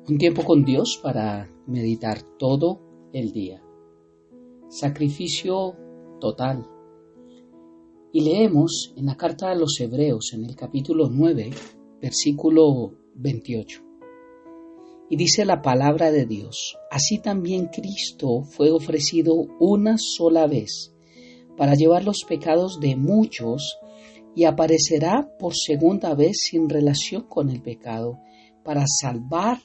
Un tiempo con Dios para meditar todo el día. Sacrificio total. Y leemos en la carta a los Hebreos, en el capítulo 9, versículo 28. Y dice la palabra de Dios: así también Cristo fue ofrecido una sola vez para llevar los pecados de muchos, y aparecerá por segunda vez sin relación con el pecado, para salvar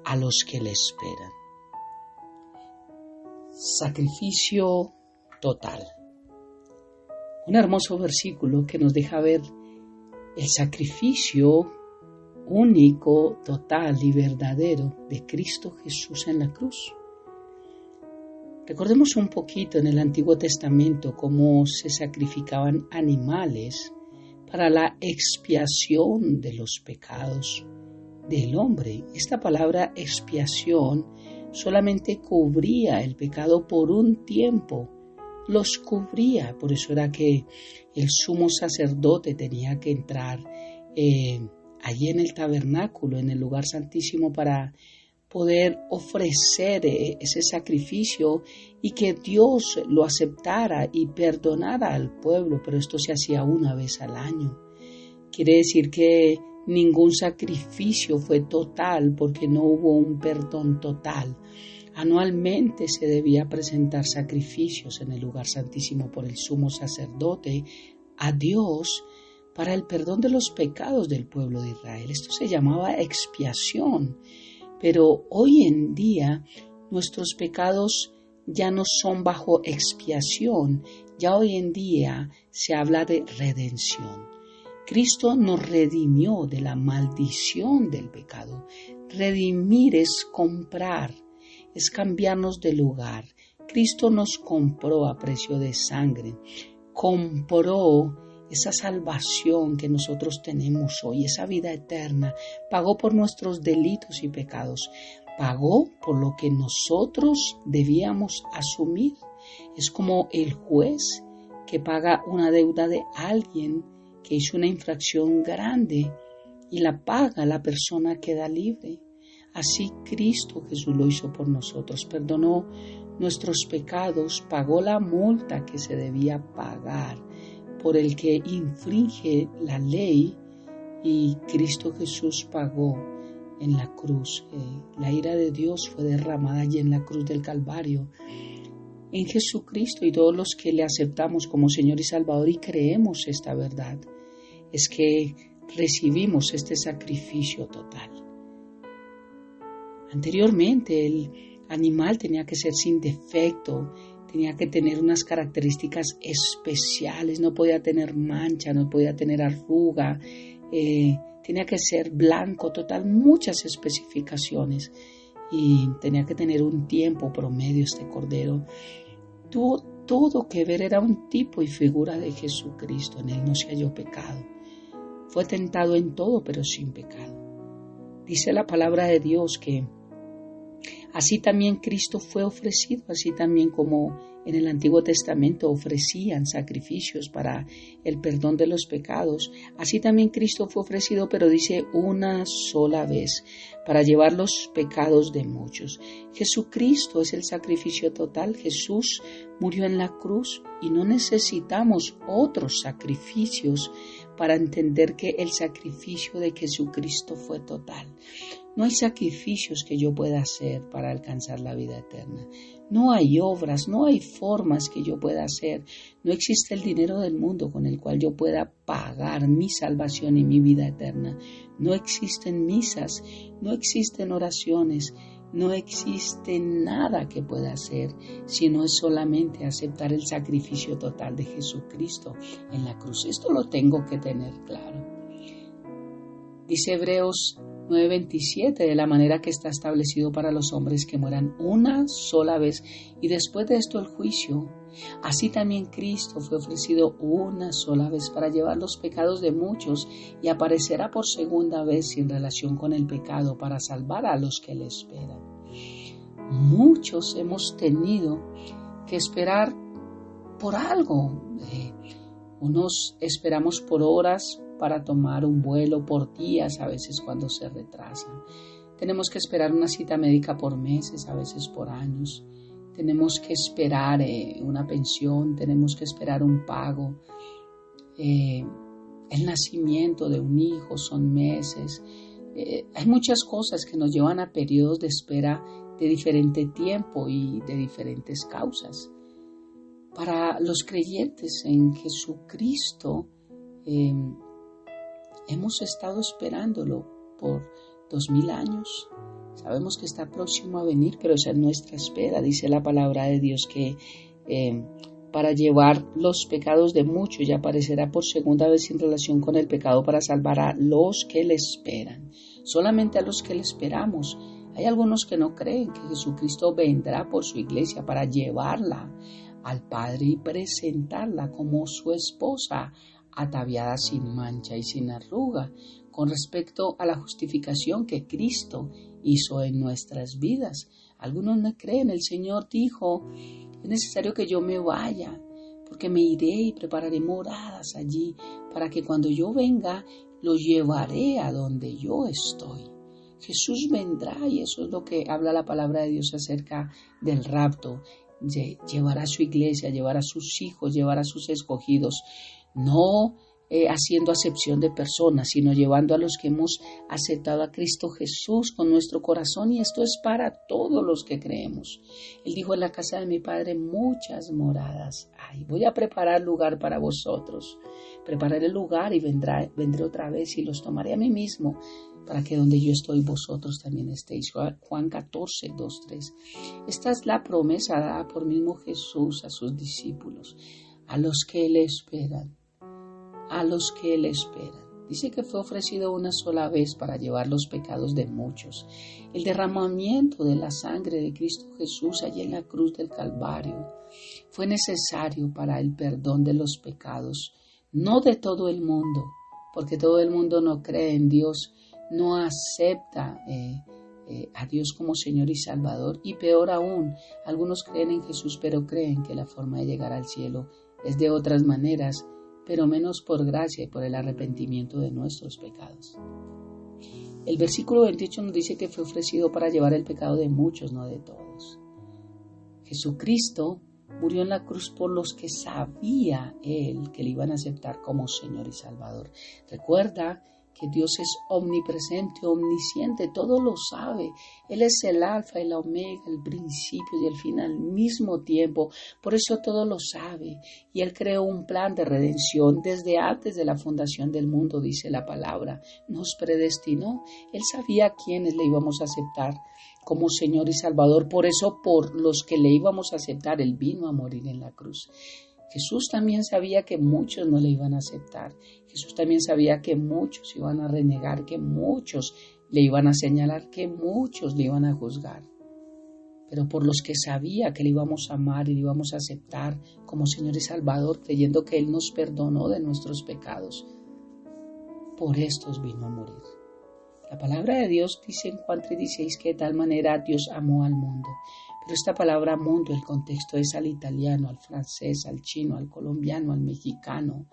a los que le esperan. Sacrificio total. Un hermoso versículo que nos deja ver el sacrificio único, total y verdadero de Cristo Jesús en la cruz. Recordemos un poquito en el Antiguo Testamento cómo se sacrificaban animales para la expiación de los pecados del hombre. Esta palabra expiación solamente cubría el pecado por un tiempo, los cubría. Por eso era que el sumo sacerdote tenía que entrar allí en el tabernáculo, en el lugar santísimo, para poder ofrecer ese sacrificio y que Dios lo aceptara y perdonara al pueblo, pero esto se hacía una vez al año. Quiere decir que ningún sacrificio fue total porque no hubo un perdón total. Anualmente se debía presentar sacrificios en el lugar santísimo por el sumo sacerdote a Dios para el perdón de los pecados del pueblo de Israel. Esto se llamaba expiación. Pero hoy en día nuestros pecados ya no son bajo expiación, ya hoy en día se habla de redención. Cristo nos redimió de la maldición del pecado. Redimir es comprar, es cambiarnos de lugar. Cristo nos compró a precio de sangre, compró esa salvación que nosotros tenemos hoy, esa vida eterna, pagó por nuestros delitos y pecados, pagó por lo que nosotros debíamos asumir. Es como el juez que paga una deuda de alguien que hizo una infracción grande y la paga, la persona queda libre. Así Cristo Jesús lo hizo por nosotros, perdonó nuestros pecados, pagó la multa que se debía pagar por el que infringe la ley, y Cristo Jesús pagó en la cruz. La ira de Dios fue derramada allí en la cruz del Calvario. En Jesucristo, y todos los que le aceptamos como Señor y Salvador y creemos esta verdad, es que recibimos este sacrificio total. Anteriormente el animal tenía que ser sin defecto, tenía que tener unas características especiales, no podía tener mancha, no podía tener arruga, tenía que ser blanco, total, muchas especificaciones, y tenía que tener un tiempo promedio este cordero. Tuvo todo que ver, era un tipo y figura de Jesucristo, en él no se halló pecado. Fue tentado en todo, pero sin pecado. Dice la palabra de Dios que así también Cristo fue ofrecido, así también como en el Antiguo Testamento ofrecían sacrificios para el perdón de los pecados. Así también Cristo fue ofrecido, pero dice una sola vez, para llevar los pecados de muchos. Jesucristo es el sacrificio total. Jesús murió en la cruz y no necesitamos otros sacrificios para entender que el sacrificio de Jesucristo fue total. No hay sacrificios que yo pueda hacer para alcanzar la vida eterna. No hay obras, no hay formas que yo pueda hacer. No existe el dinero del mundo con el cual yo pueda pagar mi salvación y mi vida eterna. No existen misas, no existen oraciones, no existe nada que pueda hacer, sino es solamente aceptar el sacrificio total de Jesucristo en la cruz. Esto lo tengo que tener claro. Dice Hebreos 9:27, de la manera que está establecido para los hombres que mueran una sola vez y después de esto el juicio. Así también Cristo fue ofrecido una sola vez para llevar los pecados de muchos, y aparecerá por segunda vez sin relación con el pecado para salvar a los que le esperan. Muchos hemos tenido que esperar por algo. Unos esperamos por horas para tomar un vuelo, por días a veces cuando se retrasan. Tenemos que esperar una cita médica por meses, a veces por años. Tenemos que esperar una pensión, tenemos que esperar un pago. El nacimiento de un hijo son meses. Hay muchas cosas que nos llevan a periodos de espera de diferente tiempo y de diferentes causas. Para los creyentes en Jesucristo, hemos estado esperándolo por 2000 años. Sabemos que está próximo a venir, pero esa es nuestra espera. Dice la palabra de Dios que para llevar los pecados de muchos y aparecerá por segunda vez en relación con el pecado para salvar a los que le esperan. Solamente a los que le esperamos. Hay algunos que no creen que Jesucristo vendrá por su iglesia para llevarla al Padre y presentarla como su esposa, ataviada sin mancha y sin arruga, con respecto a la justificación que Cristo hizo en nuestras vidas. Algunos no creen. El Señor dijo: es necesario que yo me vaya, porque me iré y prepararé moradas allí, para que cuando yo venga, los llevaré a donde yo estoy. Jesús vendrá, y eso es lo que habla la palabra de Dios acerca del rapto. Llevará a su iglesia, llevará a sus hijos, llevará a sus escogidos, no haciendo acepción de personas, sino llevando a los que hemos aceptado a Cristo Jesús con nuestro corazón, y esto es para todos los que creemos. Él dijo: en la casa de mi Padre muchas moradas hay. Voy a preparar lugar para vosotros. Prepararé el lugar y vendré otra vez y los tomaré a mí mismo, para que donde yo estoy vosotros también estéis. Juan 14, 2, 3. Esta es la promesa dada por mismo Jesús a sus discípulos, a los que le esperan. A los que le esperan. Dice que fue ofrecido una sola vez para llevar los pecados de muchos. El derramamiento de la sangre de Cristo Jesús allí en la cruz del Calvario fue necesario para el perdón de los pecados, no de todo el mundo, porque todo el mundo no cree en Dios, no acepta a Dios como Señor y Salvador, y peor aún, algunos creen en Jesús, pero creen que la forma de llegar al cielo es de otras maneras, pero menos por gracia y por el arrepentimiento de nuestros pecados. El versículo 28 nos dice que fue ofrecido para llevar el pecado de muchos, no de todos. Jesucristo murió en la cruz por los que sabía Él que le iban a aceptar como Señor y Salvador. Recuerda que Dios es omnipresente, omnisciente, todo lo sabe. Él es el alfa y la omega, el principio y el fin al mismo tiempo. Por eso todo lo sabe. Y Él creó un plan de redención desde antes de la fundación del mundo, dice la palabra. Nos predestinó. Él sabía a quiénes le íbamos a aceptar como Señor y Salvador. Por eso, por los que le íbamos a aceptar, Él vino a morir en la cruz. Jesús también sabía que muchos no le iban a aceptar. Jesús también sabía que muchos iban a renegar, que muchos le iban a señalar, que muchos le iban a juzgar. Pero por los que sabía que le íbamos a amar y le íbamos a aceptar como Señor y Salvador, creyendo que Él nos perdonó de nuestros pecados, por estos vino a morir. La palabra de Dios dice en Juan 3:16 que de tal manera Dios amó al mundo. Pero esta palabra mundo, el contexto es al italiano, al francés, al chino, al colombiano, al mexicano.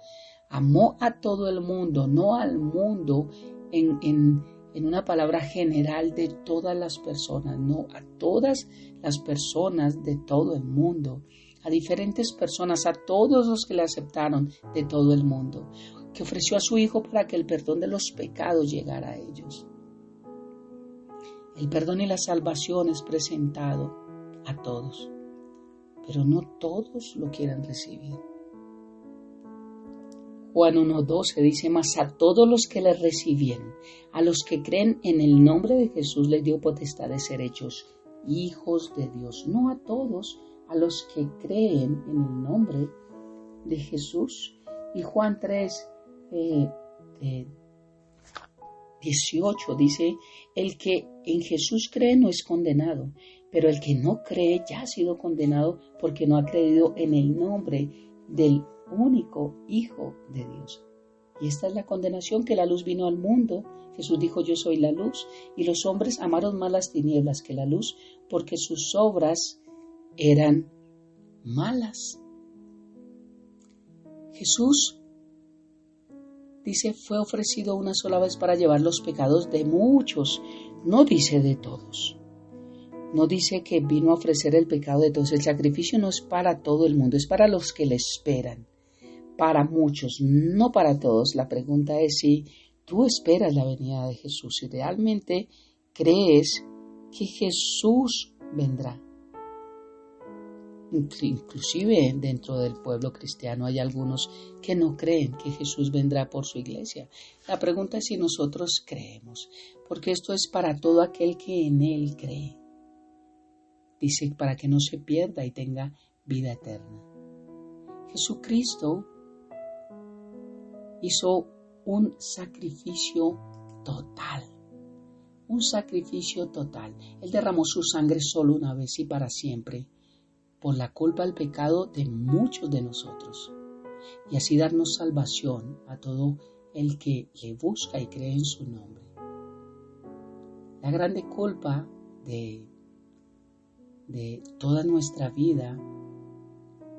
Amó a todo el mundo, no al mundo en una palabra general de todas las personas, no, a todas las personas de todo el mundo, a diferentes personas, a todos los que le aceptaron de todo el mundo, que ofreció a su Hijo para que el perdón de los pecados llegara a ellos. El perdón y la salvación es presentado a todos, pero no todos lo quieren recibir. Juan 1:12 dice: mas a todos los que le recibieron, a los que creen en el nombre de Jesús, les dio potestad de ser hechos hijos de Dios. No a todos, a los que creen en el nombre de Jesús. Y Juan 3:18 dice: el que en Jesús cree no es condenado, pero el que no cree ya ha sido condenado porque no ha creído en el nombre del único Hijo de Dios. Y esta es la condenación, que la luz vino al mundo. Jesús dijo: yo soy la luz, y los hombres amaron más las tinieblas que la luz, porque sus obras eran malas. Jesús dice, fue ofrecido una sola vez para llevar los pecados de muchos, no dice de todos. No dice que vino a ofrecer el pecado de todos. El sacrificio no es para todo el mundo, es para los que le esperan. Para muchos, no para todos. La pregunta es si tú esperas la venida de Jesús, si realmente crees que Jesús vendrá. Inclusive dentro del pueblo cristiano hay algunos que no creen que Jesús vendrá por su iglesia. La pregunta es si nosotros creemos, porque esto es para todo aquel que en Él cree. Dice, para que no se pierda y tenga vida eterna. Jesucristo hizo un sacrificio total. Un sacrificio total. Él derramó su sangre solo una vez y para siempre, por la culpa del pecado de muchos de nosotros, y así darnos salvación a todo el que le busca y cree en su nombre. La grande culpa de toda nuestra vida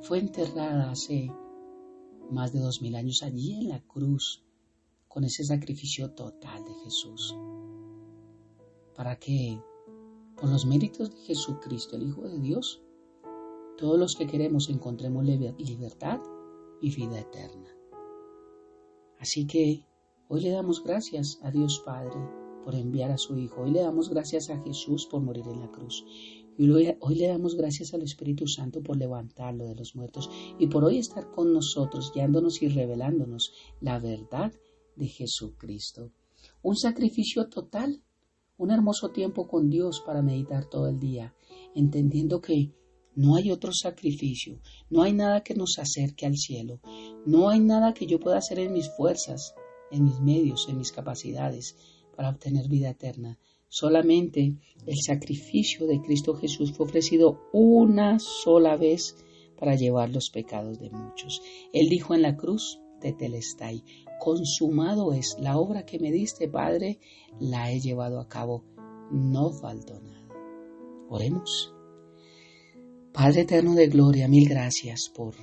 fue enterrada hace más de 2000 años allí en la cruz, con ese sacrificio total de Jesús, para que por los méritos de Jesucristo, el Hijo de Dios, todos los que queremos encontremos libertad y vida eterna. Así que hoy le damos gracias a Dios Padre por enviar a su Hijo. Hoy le damos gracias a Jesús por morir en la cruz. Y hoy le damos gracias al Espíritu Santo por levantarlo de los muertos y por hoy estar con nosotros, guiándonos y revelándonos la verdad de Jesucristo. Un sacrificio total, un hermoso tiempo con Dios para meditar todo el día, entendiendo que no hay otro sacrificio, no hay nada que nos acerque al cielo, no hay nada que yo pueda hacer en mis fuerzas, en mis medios, en mis capacidades para obtener vida eterna. Solamente el sacrificio de Cristo Jesús fue ofrecido una sola vez para llevar los pecados de muchos. Él dijo en la cruz, tetelestai, consumado es, la obra que me diste, Padre, la he llevado a cabo, no faltó nada. Oremos. Padre eterno de gloria, mil gracias por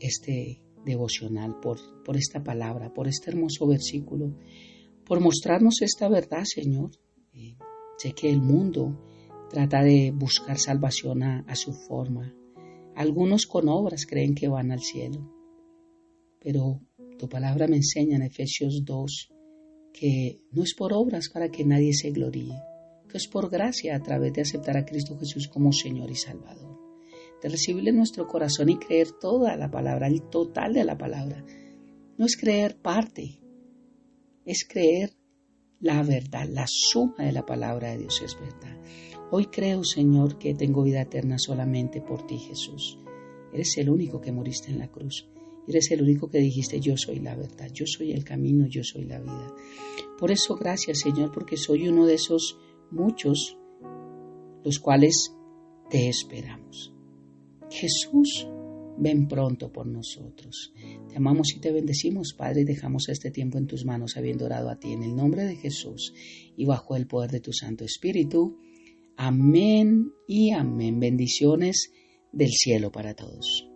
este devocional, por esta palabra, por este hermoso versículo, por mostrarnos esta verdad, Señor. Sé que el mundo trata de buscar salvación a su forma. Algunos con obras creen que van al cielo, pero tu palabra me enseña en Efesios 2 que no es por obras para que nadie se gloríe, que es por gracia a través de aceptar a Cristo Jesús como Señor y Salvador, de recibirle en nuestro corazón y creer toda la palabra, el total de la palabra. No es creer parte, es creer la verdad, la suma de la palabra de Dios es verdad. Hoy creo, Señor, que tengo vida eterna solamente por ti, Jesús. Eres el único que moriste en la cruz. Eres el único que dijiste, yo soy la verdad, yo soy el camino, yo soy la vida. Por eso, gracias, Señor, porque soy uno de esos muchos, los cuales te esperamos. Jesús, ven pronto por nosotros. Te amamos y te bendecimos, Padre, y dejamos este tiempo en tus manos, habiendo orado a ti en el nombre de Jesús y bajo el poder de tu Santo Espíritu. Amén y amén. Bendiciones del cielo para todos.